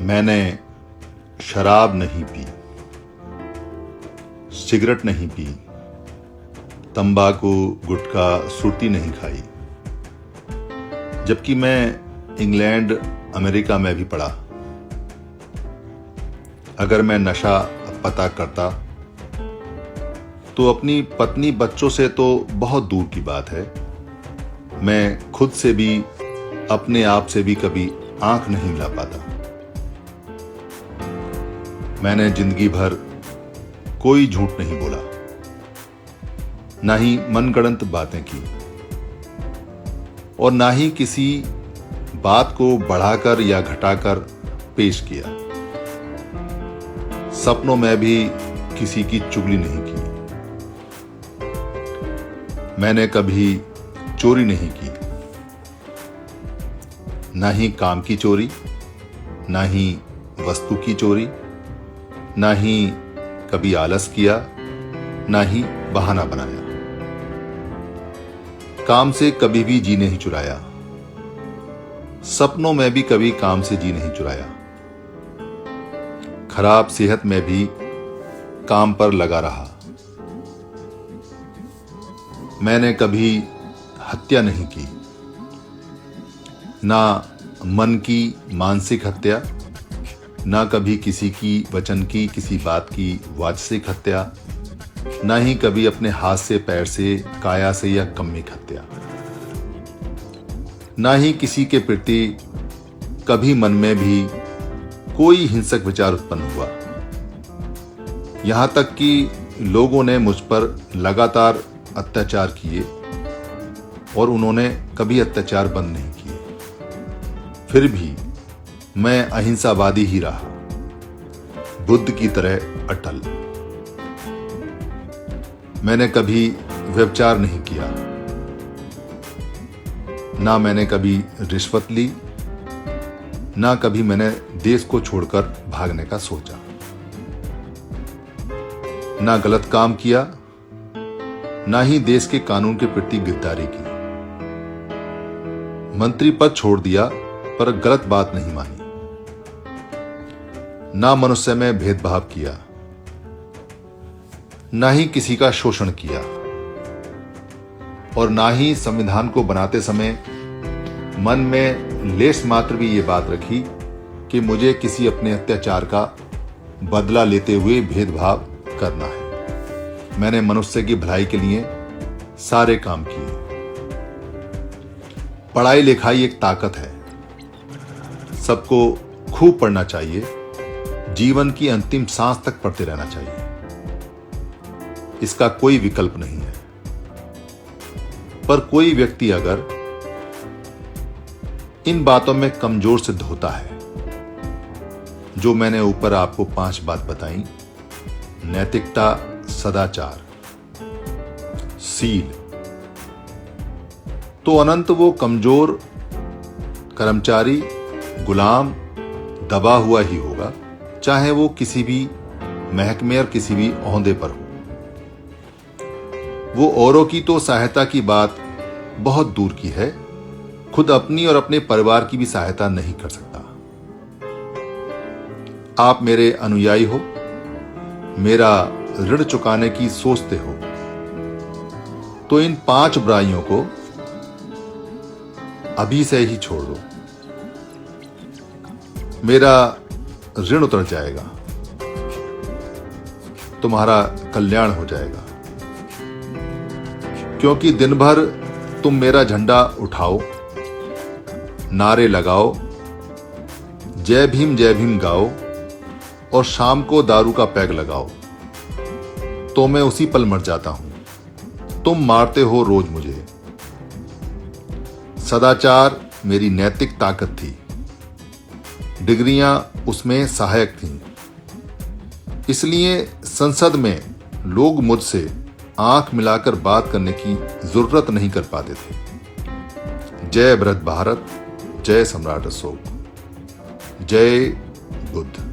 मैंने शराब नहीं पी, सिगरेट नहीं पी, तंबाकू, गुटखा, सुर्ती नहीं खाई, जबकि मैं इंग्लैंड, अमेरिका में भी पढ़ा। अगर मैं नशा पता करता तो अपनी पत्नी, बच्चों से तो बहुत दूर की बात है, मैं खुद से भी, अपने आप से भी कभी आंख नहीं मिला पाता। मैंने जिंदगी भर कोई झूठ नहीं बोला, ना ही मनगढ़ंत बातें की, और ना ही किसी बात को बढ़ाकर या घटाकर पेश किया। सपनों में भी किसी की चुगली नहीं की। मैंने कभी चोरी नहीं की, ना ही काम की चोरी, ना ही वस्तु की चोरी, ना ही कभी आलस किया, ना ही बहाना बनाया। काम से कभी भी जी नहीं चुराया, सपनों में भी कभी काम से जी नहीं चुराया। खराब सेहत में भी काम पर लगा रहा। मैंने कभी हत्या नहीं की, ना मन की मानसिक हत्या, ना कभी किसी की वचन की, किसी बात की वाचसिक हत्या, ना ही कभी अपने हाथ से, पैर से, काया से या कम्मिक हत्या। ना ही किसी के प्रति कभी मन में भी कोई हिंसक विचार उत्पन्न हुआ। यहां तक कि लोगों ने मुझ पर लगातार अत्याचार किए और उन्होंने कभी अत्याचार बंद नहीं किए। फिर भी मैं अहिंसावादी ही रहा, बुद्ध की तरह अटल। मैंने कभी व्यभिचार नहीं किया, ना मैंने कभी रिश्वत ली, ना कभी मैंने देश को छोड़कर भागने का सोचा, ना गलत काम किया, ना ही देश के कानून के प्रति गिरदारी की। मंत्री पद छोड़ दिया पर गलत बात नहीं मानी। ना मनुष्य में भेदभाव किया, ना ही किसी का शोषण किया, और ना ही संविधान को बनाते समय मन में लेश मात्र भी ये बात रखी कि मुझे किसी अपने अत्याचार का बदला लेते हुए भेदभाव करना है। मैंने मनुष्य की भलाई के लिए सारे काम किए। पढ़ाई लिखाई एक ताकत है, सबको खूब पढ़ना चाहिए, जीवन की अंतिम सांस तक पढ़ते रहना चाहिए, इसका कोई विकल्प नहीं है। पर कोई व्यक्ति अगर इन बातों में कमजोर सिद्ध होता है, जो मैंने ऊपर आपको 5 बात बताई, नैतिकता, सदाचार, सील, तो अनंत वो कमजोर कर्मचारी, गुलाम, दबा हुआ ही होगा, चाहे वो किसी भी महकमे और किसी भी ओहदे पर हो। वो औरों की तो सहायता की बात बहुत दूर की है, खुद अपनी और अपने परिवार की भी सहायता नहीं कर सकता। आप मेरे अनुयायी हो, मेरा ऋण चुकाने की सोचते हो, तो इन 5 बुराइयों को अभी से ही छोड़ दो। मेरा ऋण उतर जाएगा, तुम्हारा कल्याण हो जाएगा। क्योंकि दिन भर तुम मेरा झंडा उठाओ, नारे लगाओ, जय भीम गाओ, और शाम को दारू का पैग लगाओ, तो मैं उसी पल मर जाता हूं। तुम मारते हो रोज मुझे। सदाचार मेरी नैतिक ताकत थी, डिग्रियां उसमें सहायक थीं। इसलिए संसद में लोग मुझसे आंख मिलाकर बात करने की जरूरत नहीं कर पाते थे। जय बृहद भारत, जय सम्राट अशोक, जय बुद्ध।